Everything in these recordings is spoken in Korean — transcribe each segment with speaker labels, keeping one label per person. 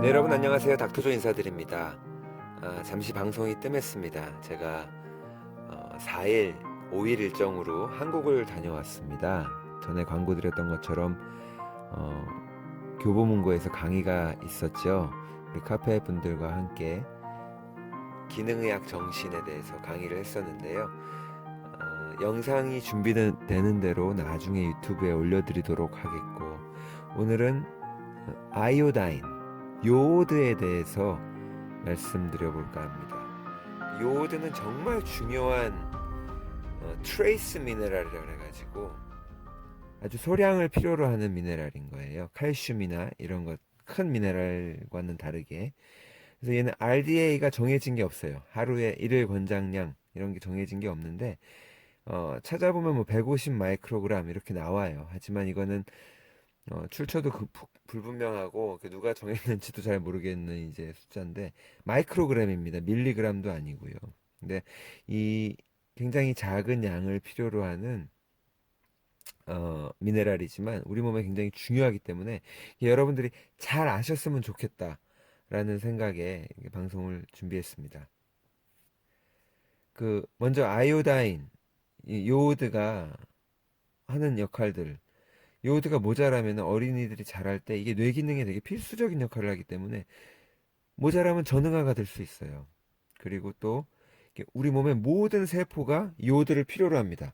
Speaker 1: 네, 여러분 안녕하세요. 닥터조 인사드립니다. 잠시 방송이 뜸했습니다. 제가 4일, 5일 일정으로 한국을 다녀왔습니다. 전에 광고 드렸던 것처럼 교보문고에서 강의가 있었죠. 우리 카페 분들과 함께 기능의학 정신에 대해서 강의를 했었는데요. 영상이 준비되는 대로 나중에 유튜브에 올려드리도록 하겠고, 오늘은 아이오다인, 요오드에 대해서 말씀드려볼까 합니다. 요오드는 정말 중요한 트레이스 미네랄이라 해가지고 아주 소량을 필요로 하는 미네랄인 거예요. 칼슘이나 이런 것 큰 미네랄과는 다르게. 그래서 얘는 RDA가 정해진 게 없어요. 하루에 일일 권장량 이런 게 정해진 게 없는데 찾아보면 뭐 150 마이크로그램 이렇게 나와요. 하지만 이거는 출처도 불분명하고 누가 정했는지도 잘 모르겠는 이제 숫자인데 마이크로그램입니다. 밀리그램도 아니고요. 근데 이 굉장히 작은 양을 필요로 하는 미네랄이지만 우리 몸에 굉장히 중요하기 때문에 여러분들이 잘 아셨으면 좋겠다라는 생각에 방송을 준비했습니다. 먼저 아이오다인, 이 요오드가 하는 역할들, 요오드가 모자라면 어린이들이 자랄 때 이게 뇌 기능에 되게 필수적인 역할을 하기 때문에 모자라면 전응아가 될 수 있어요. 그리고 또 우리 몸의 모든 세포가 요오드를 필요로 합니다.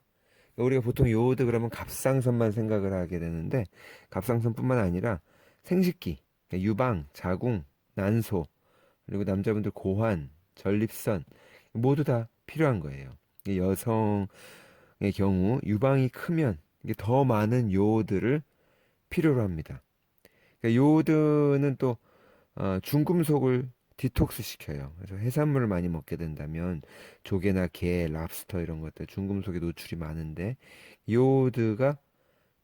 Speaker 1: 우리가 보통 요오드 그러면 갑상선만 생각을 하게 되는데 갑상선뿐만 아니라 생식기, 그러니까 유방, 자궁, 난소, 그리고 남자분들 고환, 전립선 모두 다 필요한 거예요. 여성의 경우 유방이 크면 이게 더 많은 요오드를 필요로 합니다. 그러니까 요오드는 또 중금속을 디톡스 시켜요. 그래서 해산물을 많이 먹게 된다면 조개나 게, 랍스터 이런 것들 중금속에 노출이 많은데 요오드가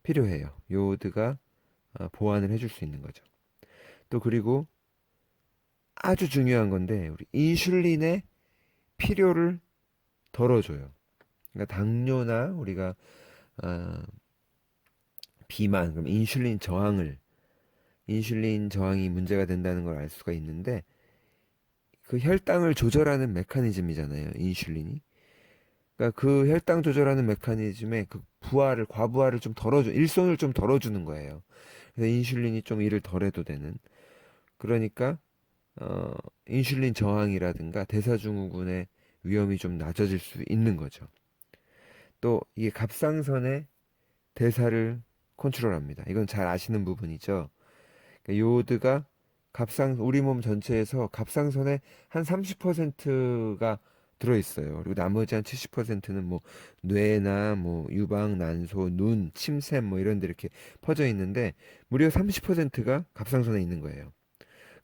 Speaker 1: 필요해요. 요오드가 보완을 해줄 수 있는 거죠. 또 그리고 아주 중요한 건데 우리 인슐린의 필요를 덜어줘요. 그러니까 당뇨나 우리가 어, 비만, 그럼 인슐린 저항이 문제가 된다는 걸 알 수가 있는데 그 혈당을 조절하는 메커니즘이잖아요, 인슐린이. 그러니까 그 혈당 조절하는 메커니즘의 그 과부하를 좀 일손을 좀 덜어주는 거예요. 그래서 인슐린이 좀 일을 덜 해도 되는. 그러니까, 인슐린 저항이라든가 대사증후군의 위험이 좀 낮아질 수 있는 거죠. 또, 이게 갑상선의 대사를 컨트롤합니다. 이건 잘 아시는 부분이죠. 그러니까 요오드가 우리 몸 전체에서 갑상선의 한 30%가 들어있어요. 그리고 나머지 한 70%는 뭐 뇌나 뭐 유방, 난소, 눈, 침샘 뭐 이런 데 이렇게 퍼져 있는데 무려 30%가 갑상선에 있는 거예요.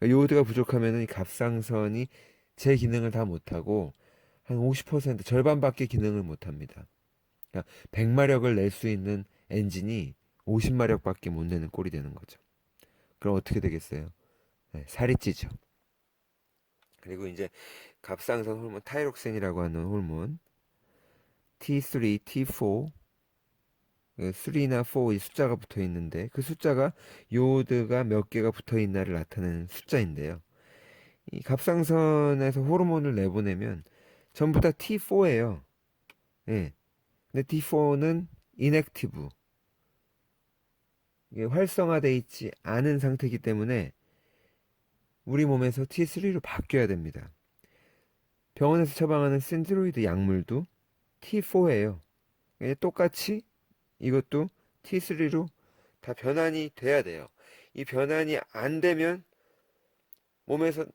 Speaker 1: 그러니까 요오드가 부족하면은 이 갑상선이 제 기능을 다 못하고 한 50% 절반밖에 기능을 못합니다. 그러니까 100마력을 낼 수 있는 엔진이 50마력밖에 못 내는 꼴이 되는 거죠. 그럼 어떻게 되겠어요? 네, 살이 찌죠. 그리고 이제 갑상선 호르몬 타이록신이라고 하는 호르몬 T3, T4, 3나 4 이 숫자가 붙어 있는데 그 숫자가 요오드가 몇 개가 붙어 있나를 나타내는 숫자인데요. 이 갑상선에서 호르몬을 내보내면 전부 다 T4예요. 예. 근데 T4는 인액티브, 이게 활성화돼 있지 않은 상태이기 때문에 우리 몸에서 T3로 바뀌어야 됩니다. 병원에서 처방하는 신드로이드 약물도 T4예요. 똑같이 이것도 T3로 다 변환이 돼야 돼요. 이 변환이 안 되면 몸에서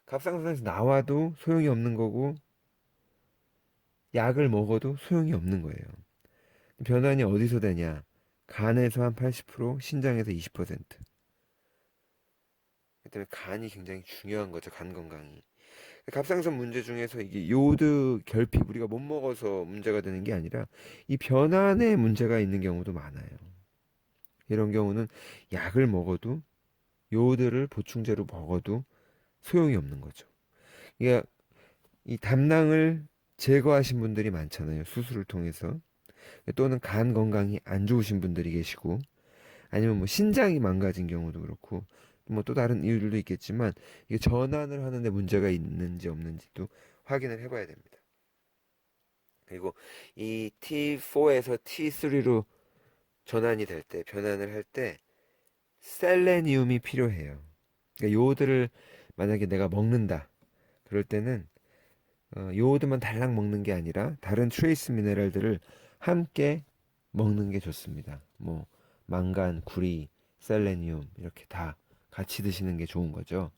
Speaker 1: 갑상선에서 나와도 소용이 없는 거고 약을 먹어도 소용이 없는 거예요. 변환이 어디서 되냐? 간에서 한 80%, 신장에서 20%. 그 때문에 간이 굉장히 중요한 거죠. 간 건강이. 갑상선 문제 중에서 이게 요오드 결핍 우리가 못 먹어서 문제가 되는 게 아니라 이 변환에 문제가 있는 경우도 많아요. 이런 경우는 약을 먹어도 요오드를 보충제로 먹어도 소용이 없는 거죠. 이게 이 담낭을 제거하신 분들이 많잖아요. 수술을 통해서. 또는 간 건강이 안 좋으신 분들이 계시고 아니면 뭐 신장이 망가진 경우도 그렇고 뭐 또 다른 이유들도 있겠지만 이게 전환을 하는데 문제가 있는지 없는지도 확인을 해봐야 됩니다. 그리고 이 T4에서 T3로 전환이 될 때, 변환을 할 때 셀레니움이 필요해요. 그러니까 요오드를 만약에 내가 먹는다. 그럴 때는 요오드만 달랑 먹는 게 아니라 다른 트레이스 미네랄들을 함께 먹는 게 좋습니다. 뭐 망간, 구리, 셀레니움 이렇게 다 같이 드시는 게 좋은 거죠.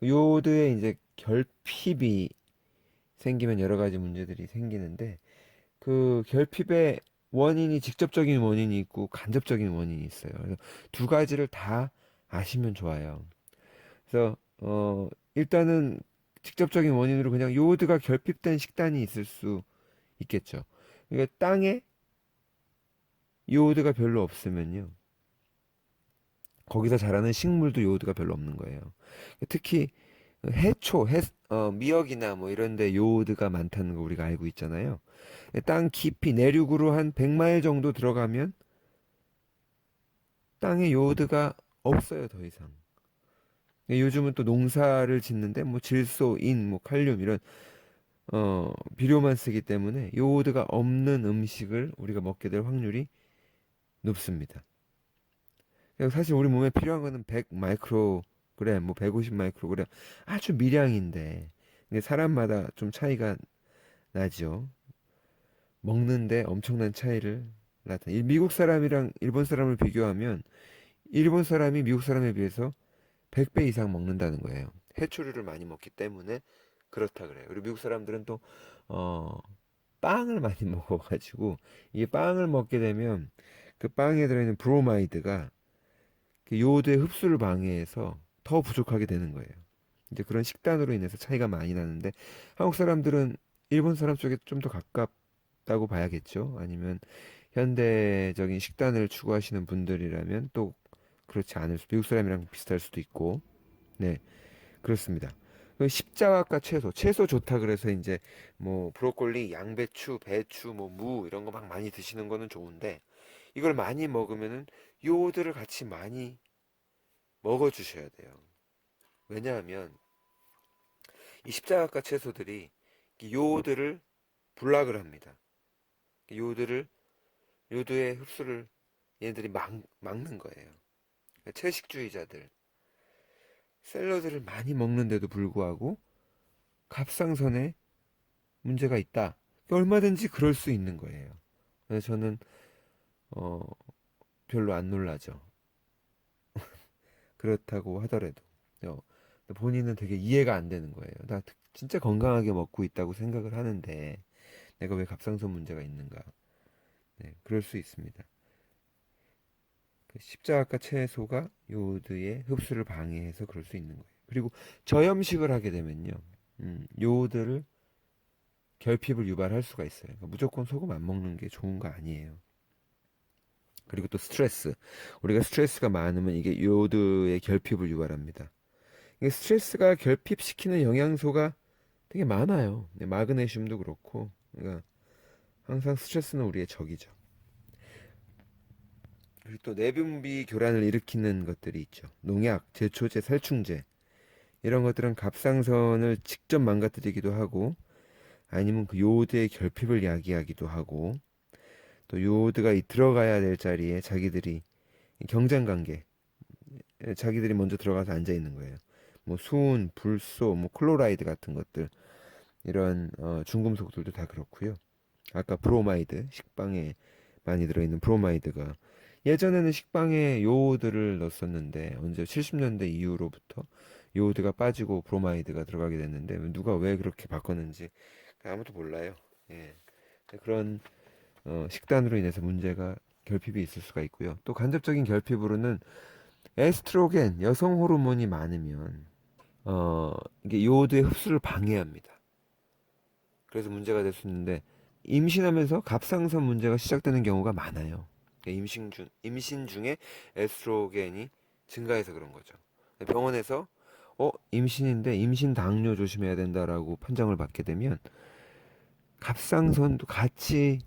Speaker 1: 요오드에 이제 결핍이 생기면 여러 가지 문제들이 생기는데 그 결핍의 원인이 직접적인 원인이 있고 간접적인 원인이 있어요. 그래서 두 가지를 다 아시면 좋아요. 그래서 일단은 직접적인 원인으로 그냥 요오드가 결핍된 식단이 있을 수 있겠죠. 그러니까 땅에 요오드가 별로 없으면요. 거기서 자라는 식물도 요오드가 별로 없는 거예요. 특히 해초, 미역이나 뭐 이런 데 요오드가 많다는 거 우리가 알고 있잖아요. 땅 깊이 내륙으로 한 100마일 정도 들어가면 땅에 요오드가 없어요, 더 이상. 요즘은 또 농사를 짓는데 뭐 질소, 인, 뭐 칼륨 이런 비료만 쓰기 때문에 요오드가 없는 음식을 우리가 먹게 될 확률이 높습니다. 사실 우리 몸에 필요한 거는 100 마이크로그램, 뭐 150 마이크로그램 아주 미량인데 근데 사람마다 좀 차이가 나죠. 먹는데 엄청난 차이를 나타내. 미국 사람이랑 일본 사람을 비교하면 일본 사람이 미국 사람에 비해서 100배 이상 먹는다는 거예요. 해초류를 많이 먹기 때문에 그렇다 그래요. 그리고 미국 사람들은 또 어, 빵을 많이 먹어가지고 이게 빵을 먹게 되면 그 빵에 들어있는 브로마이드가 그 요오드의 흡수를 방해해서 더 부족하게 되는 거예요. 이제 그런 식단으로 인해서 차이가 많이 나는데 한국 사람들은 일본 사람 쪽에 좀 더 가깝다고 봐야겠죠. 아니면 현대적인 식단을 추구하시는 분들이라면 또 그렇지 않을 수, 미국 사람이랑 비슷할 수도 있고, 네, 그렇습니다. 그 십자가과 채소, 채소 좋다 그래서 이제 뭐 브로콜리, 양배추, 배추, 뭐 무 이런 거 막 많이 드시는 거는 좋은데 이걸 많이 먹으면은 요오드를 같이 많이 먹어 주셔야 돼요. 왜냐하면 이 십자가과 채소들이 요오드를 불락을 합니다. 요오드를 요오드의 흡수를 얘네들이 막는 거예요. 채식주의자들 샐러드를 많이 먹는데도 불구하고 갑상선에 문제가 있다. 얼마든지 그럴 수 있는 거예요. 그래서 저는 어, 별로 안 놀라죠. 그렇다고 하더라도 어, 본인은 되게 이해가 안 되는 거예요. 나 진짜 건강하게 먹고 있다고 생각을 하는데 내가 왜 갑상선 문제가 있는가? 네, 그럴 수 있습니다. 그 십자가 채소가 요오드의 흡수를 방해해서 그럴 수 있는 거예요. 그리고 저염식을 하게 되면요, 요오드를 결핍을 유발할 수가 있어요. 그러니까 무조건 소금 안 먹는 게 좋은 거 아니에요. 그리고 또 스트레스. 우리가 스트레스가 많으면 이게 요오드의 결핍을 유발합니다. 이게 스트레스가 결핍시키는 영양소가 되게 많아요. 네, 마그네슘도 그렇고. 그러니까 항상 스트레스는 우리의 적이죠. 그리고 또 내분비 교란을 일으키는 것들이 있죠. 농약, 제초제, 살충제. 이런 것들은 갑상선을 직접 망가뜨리기도 하고 아니면 그 요오드의 결핍을 야기하기도 하고 또 요오드가 들어가야 될 자리에 자기들이 경쟁 관계 자기들이 먼저 들어가서 앉아 있는 거예요. 뭐 수은, 불소, 뭐 클로라이드 같은 것들 이런 중금속들도 다 그렇고요. 아까 브로마이드 식빵에 많이 들어있는 브로마이드가 예전에는 식빵에 요오드를 넣었었는데 언제 70년대 이후로부터 요오드가 빠지고 브로마이드가 들어가게 됐는데 누가 왜 그렇게 바꿨는지 아무도 몰라요. 예. 그런 식단으로 인해서 문제가 결핍이 있을 수가 있고요. 또 간접적인 결핍으로는 에스트로겐 여성 호르몬이 많으면 이게 요오드의 흡수를 방해합니다. 그래서 문제가 될 수 있는데 임신하면서 갑상선 문제가 시작되는 경우가 많아요. 그러니까 임신 중에 에스트로겐이 증가해서 그런 거죠. 병원에서 임신인데 임신 당뇨 조심해야 된다라고 판정을 받게 되면 갑상선도 같이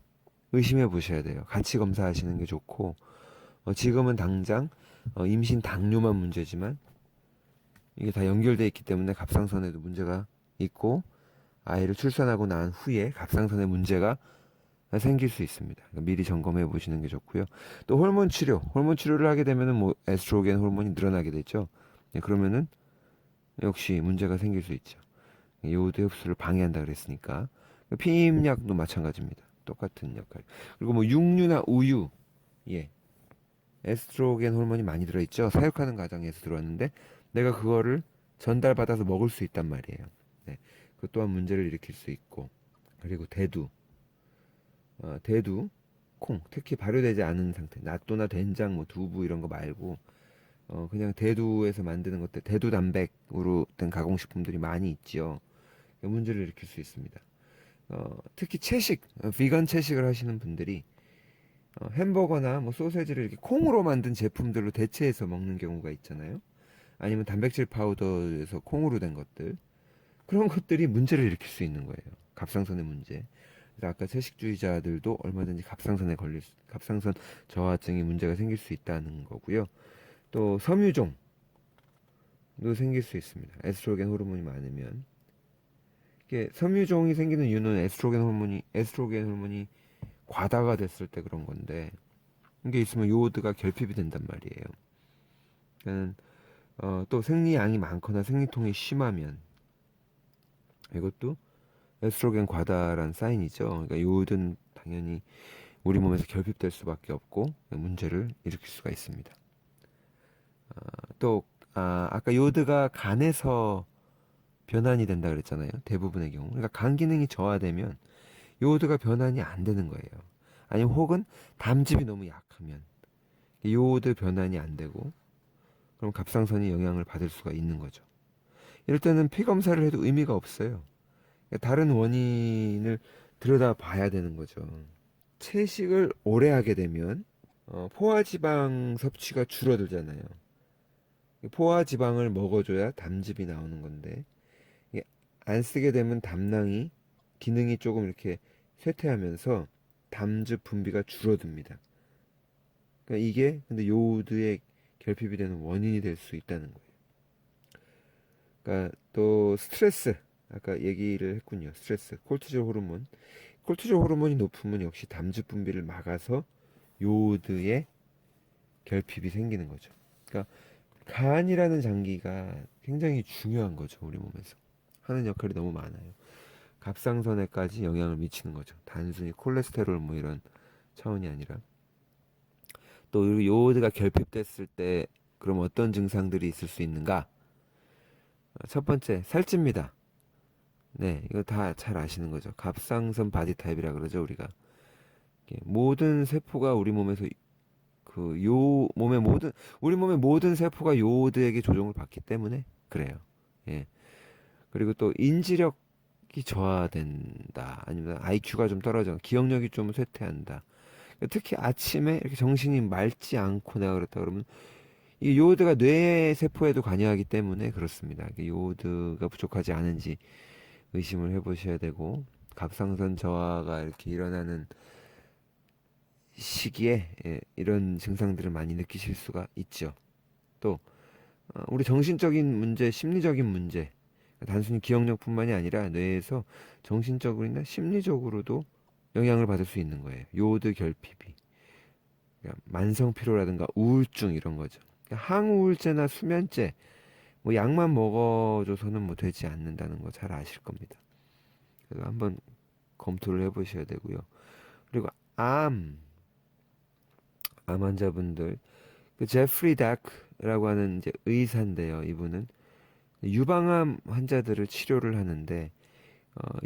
Speaker 1: 의심해 보셔야 돼요. 같이 검사하시는 게 좋고 지금은 당장 임신 당뇨만 문제지만 이게 다 연결돼 있기 때문에 갑상선에도 문제가 있고 아이를 출산하고 난 후에 갑상선에 문제가 생길 수 있습니다. 그러니까 미리 점검해 보시는 게 좋고요. 또 호르몬 치료를 하게 되면은 뭐 에스트로겐 호르몬이 늘어나게 되죠. 네, 그러면은 역시 문제가 생길 수 있죠. 요오드 흡수를 방해한다 그랬으니까. 피임약도 마찬가지입니다. 똑같은 역할. 그리고 뭐 육류나 우유, 예, 에스트로겐 호르몬이 많이 들어있죠. 사육하는 과정에서 들어왔는데 내가 그거를 전달받아서 먹을 수 있단 말이에요. 네, 그것 또한 문제를 일으킬 수 있고. 그리고 대두, 콩, 특히 발효되지 않은 상태, 낫또나 된장, 뭐 두부 이런 거 말고 그냥 대두에서 만드는 것들, 대두 단백으로 된 가공식품들이 많이 있죠. 문제를 일으킬 수 있습니다. 특히 채식, 비건 채식을 하시는 분들이 햄버거나 뭐 소세지를 이렇게 콩으로 만든 제품들로 대체해서 먹는 경우가 있잖아요. 아니면 단백질 파우더에서 콩으로 된 것들, 그런 것들이 문제를 일으킬 수 있는 거예요. 갑상선의 문제. 그래서 아까 채식주의자들도 얼마든지 갑상선 저하증이 문제가 생길 수 있다는 거고요. 또 섬유종도 생길 수 있습니다. 에스트로겐 호르몬이 많으면. 이게 섬유종이 생기는 이유는 에스트로겐 호르몬이 과다가 됐을 때 그런 건데, 이게 있으면 요오드가 결핍이 된단 말이에요. 그러니까 또 생리양이 많거나 생리통이 심하면 이것도 에스트로겐 과다란 사인이죠. 그러니까 요오드는 당연히 우리 몸에서 결핍될 수밖에 없고 문제를 일으킬 수가 있습니다. 또 아까 요오드가 간에서 변환이 된다 그랬잖아요. 대부분의 경우. 그러니까 간 기능이 저하되면 요오드가 변환이 안 되는 거예요. 아니면 혹은 담즙이 너무 약하면 요오드 변환이 안 되고 그럼 갑상선이 영향을 받을 수가 있는 거죠. 이럴 때는 피 검사를 해도 의미가 없어요. 그러니까 다른 원인을 들여다 봐야 되는 거죠. 채식을 오래 하게 되면 포화지방 섭취가 줄어들잖아요. 포화지방을 먹어줘야 담즙이 나오는 건데 안 쓰게 되면 담낭이 기능이 조금 이렇게 쇠퇴하면서 담즙 분비가 줄어듭니다. 그러니까 이게 근데 요오드의 결핍이 되는 원인이 될 수 있다는 거예요. 그러니까 또 스트레스 아까 얘기를 했군요. 스트레스, 콜티졸 호르몬이 높으면 역시 담즙 분비를 막아서 요오드의 결핍이 생기는 거죠. 그러니까 간이라는 장기가 굉장히 중요한 거죠. 우리 몸에서 하는 역할이 너무 많아요. 갑상선에까지 영향을 미치는 거죠. 단순히 콜레스테롤 뭐 이런 차원이 아니라 또 요오드가 결핍됐을 때 그럼 어떤 증상들이 있을 수 있는가? 첫 번째 살찝니다. 네, 이거 다 잘 아시는 거죠. 갑상선 바디 타입이라 그러죠, 우리가. 모든 세포가 우리 몸에서 우리 몸의 모든 세포가 요오드에게 조종을 받기 때문에 그래요. 예. 그리고 또 인지력이 저하된다. 아니면 IQ가 좀 떨어져. 기억력이 좀 쇠퇴한다. 특히 아침에 이렇게 정신이 맑지 않고 내가 그랬다 그러면 이 요오드가 뇌 세포에도 관여하기 때문에 그렇습니다. 요오드가 부족하지 않은지 의심을 해보셔야 되고 갑상선 저하가 이렇게 일어나는 시기에 이런 증상들을 많이 느끼실 수가 있죠. 또 우리 정신적인 문제, 심리적인 문제, 단순히 기억력뿐만이 아니라 뇌에서 정신적으로나 심리적으로도 영향을 받을 수 있는 거예요. 요오드 결핍이. 그러니까 만성 피로라든가 우울증 이런 거죠. 그러니까 항우울제나 수면제 뭐 약만 먹어줘서는 뭐 되지 않는다는 거 잘 아실 겁니다. 그래서 한번 검토를 해보셔야 되고요. 그리고 암, 암 환자분들 그 제프리 다크라고 하는 이제 의사인데요. 이분은 유방암 환자들을 치료를 하는데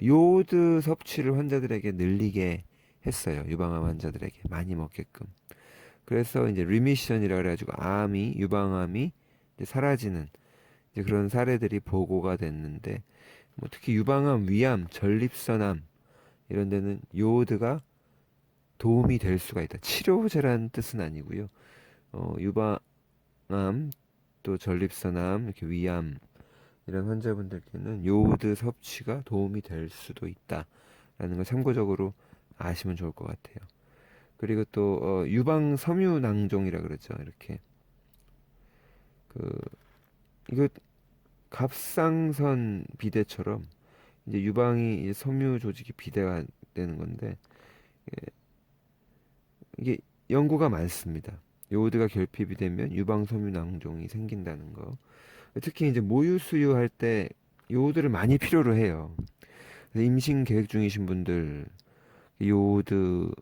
Speaker 1: 요오드 섭취를 환자들에게 늘리게 했어요. 유방암 환자들에게 많이 먹게끔. 그래서 이제 리미션이라 그래가지고 유방암이 이제 사라지는 이제 그런 사례들이 보고가 됐는데 뭐 특히 유방암, 위암, 전립선암 이런 데는 요오드가 도움이 될 수가 있다. 치료제라는 뜻은 아니고요. 유방암 또 전립선암 이렇게 위암 이런 환자분들께는 요오드 섭취가 도움이 될 수도 있다라는 걸 참고적으로 아시면 좋을 것 같아요. 그리고 또 유방 섬유 낭종이라 그러죠. 이렇게 그 이거 갑상선 비대처럼 이제 유방이 이제 섬유 조직이 비대가 되는 건데 이게 연구가 많습니다. 요오드가 결핍이 되면 유방 섬유 낭종이 생긴다는 거. 특히 이제 모유 수유할 때 요오드를 많이 필요로 해요. 그래서 임신 계획 중이신 분들 요오드가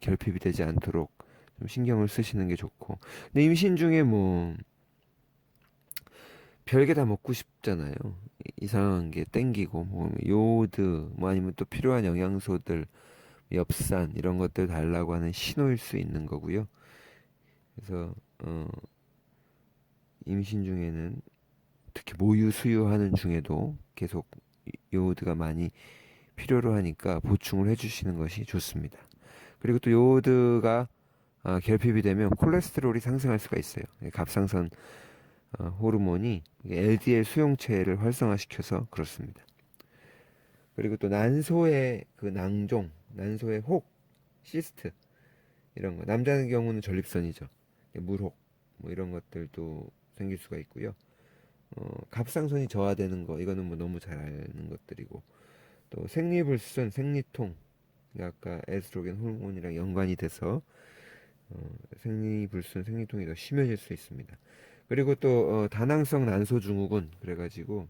Speaker 1: 결핍이 되지 않도록 좀 신경을 쓰시는 게 좋고. 근데 임신 중에 뭐 별게 다 먹고 싶잖아요. 이상한 게 땡기고 뭐 요오드 뭐 아니면 또 필요한 영양소들 엽산 이런 것들 달라고 하는 신호일 수 있는 거고요. 그래서 임신 중에는 특히 모유 수유하는 중에도 계속 요오드가 많이 필요로 하니까 보충을 해주시는 것이 좋습니다. 그리고 또 요오드가 결핍이 되면 콜레스테롤이 상승할 수가 있어요. 갑상선 호르몬이 LDL 수용체를 활성화시켜서 그렇습니다. 그리고 또 난소의 그 낭종, 난소의 혹, 시스트 이런 거. 남자의 경우는 전립선이죠. 물혹 뭐 이런 것들도 생길 수가 있고요. 갑상선이 저하되는 거 이거는 뭐 너무 잘 아는 것들이고 또 생리불순, 생리통 아까 에스트로겐 호르몬이랑 연관이 돼서 생리불순, 생리통이 더 심해질 수 있습니다. 그리고 또 다낭성 난소 증후군 그래가지고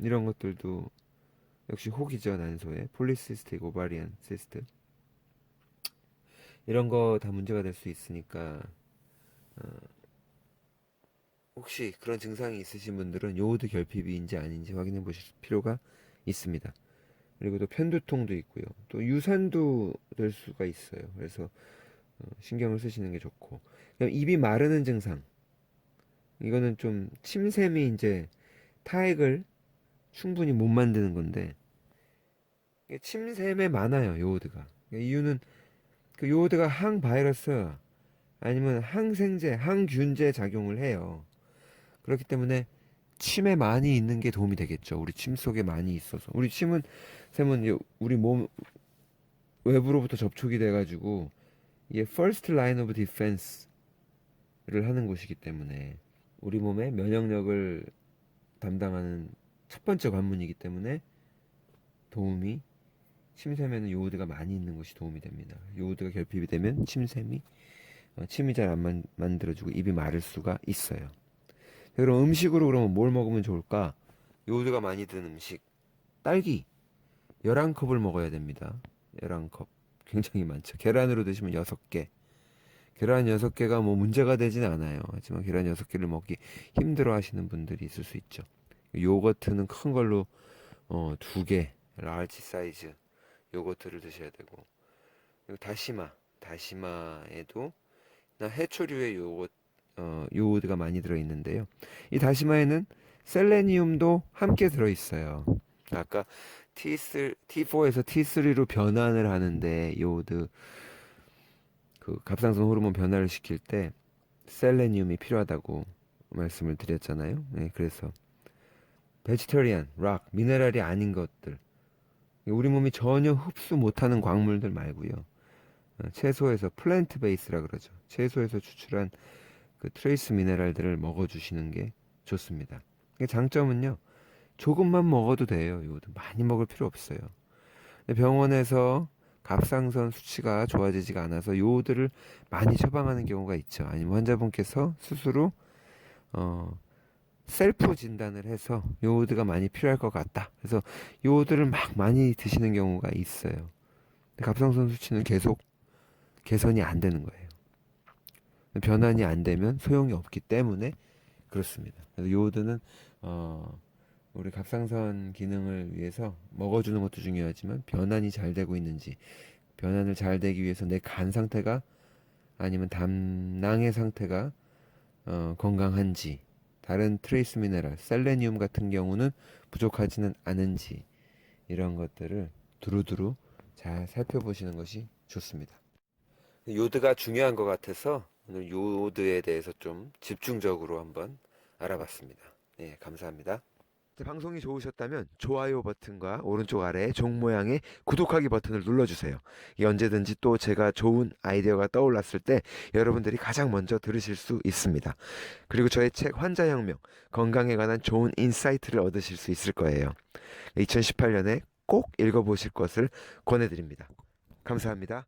Speaker 1: 이런 것들도 역시 혹이죠. 난소에 폴리시스틱 오바리안 시스트 이런 거 다 문제가 될 수 있으니까 혹시 그런 증상이 있으신 분들은 요오드 결핍인지 아닌지 확인해 보실 필요가 있습니다. 그리고 또 편두통도 있고요. 또 유산도 될 수가 있어요. 그래서 신경을 쓰시는 게 좋고. 그냥 입이 마르는 증상. 이거는 좀 침샘이 이제 타액을 충분히 못 만드는 건데 침샘에 많아요, 요오드가. 이유는 그 요오드가 항바이러스 아니면 항생제, 항균제 작용을 해요. 그렇기 때문에 침에 많이 있는 게 도움이 되겠죠. 우리 침 속에 많이 있어서. 우리 침은 샘은 이제 우리 몸 외부로부터 접촉이 돼가지고 이게 first line of defense를 하는 곳이기 때문에 우리 몸의 면역력을 담당하는 첫 번째 관문이기 때문에 도움이 침샘에는 요오드가 많이 있는 곳이 도움이 됩니다. 요오드가 결핍이 되면 침샘이 침이 잘 안 만들어지고 입이 마를 수가 있어요. 그럼 음식으로 그러면 뭘 먹으면 좋을까? 요오드가 많이 든 음식. 딸기 11컵을 먹어야 됩니다. 11컵. 굉장히 많죠. 계란으로 드시면 6개. 계란 6개가 뭐 문제가 되진 않아요. 하지만 계란 6개를 먹기 힘들어 하시는 분들이 있을 수 있죠. 요거트는 큰 걸로 2개, 라지 사이즈 요거트를 드셔야 되고. 그리고 다시마에도 해초류의 요오드가 많이 들어있는데요. 이 다시마에는 셀레니움도 함께 들어있어요. 아까 T4에서 T3로 변환을 하는데 요오드 그 갑상선 호르몬 변화를 시킬 때 셀레니움이 필요하다고 말씀을 드렸잖아요. 네, 그래서 베지터리안, 락, 미네랄이 아닌 것들 우리 몸이 전혀 흡수 못하는 광물들 말고요. 채소에서 플랜트 베이스라 그러죠. 채소에서 추출한 그 트레이스 미네랄들을 먹어주시는 게 좋습니다. 장점은요, 조금만 먹어도 돼요. 요거 많이 먹을 필요 없어요. 근데 병원에서 갑상선 수치가 좋아지지가 않아서 요오드를 많이 처방하는 경우가 있죠. 아니면 환자분께서 스스로 어, 셀프 진단을 해서 요오드가 많이 필요할 것 같다. 그래서 요오드를 막 많이 드시는 경우가 있어요. 근데 갑상선 수치는 계속 개선이 안 되는 거예요. 변환이 안 되면 소용이 없기 때문에 그렇습니다. 그래서 요오드는 우리 갑상선 기능을 위해서 먹어주는 것도 중요하지만 변환이 잘 되고 있는지 변환을 잘 되기 위해서 내 간 상태가 아니면 담낭의 상태가 건강한지 다른 트레이스 미네랄 셀레니움 같은 경우는 부족하지는 않은지 이런 것들을 두루두루 잘 살펴보시는 것이 좋습니다. 요드가 중요한 것 같아서 오늘 요드에 대해서 좀 집중적으로 한번 알아봤습니다. 네, 감사합니다. 제 방송이 좋으셨다면 좋아요 버튼과 오른쪽 아래에 종 모양의 구독하기 버튼을 눌러주세요. 이 언제든지 또 제가 좋은 아이디어가 떠올랐을 때 여러분들이 가장 먼저 들으실 수 있습니다. 그리고 저의 책 환자혁명, 건강에 관한 좋은 인사이트를 얻으실 수 있을 거예요. 2018년에 꼭 읽어보실 것을 권해드립니다. 감사합니다.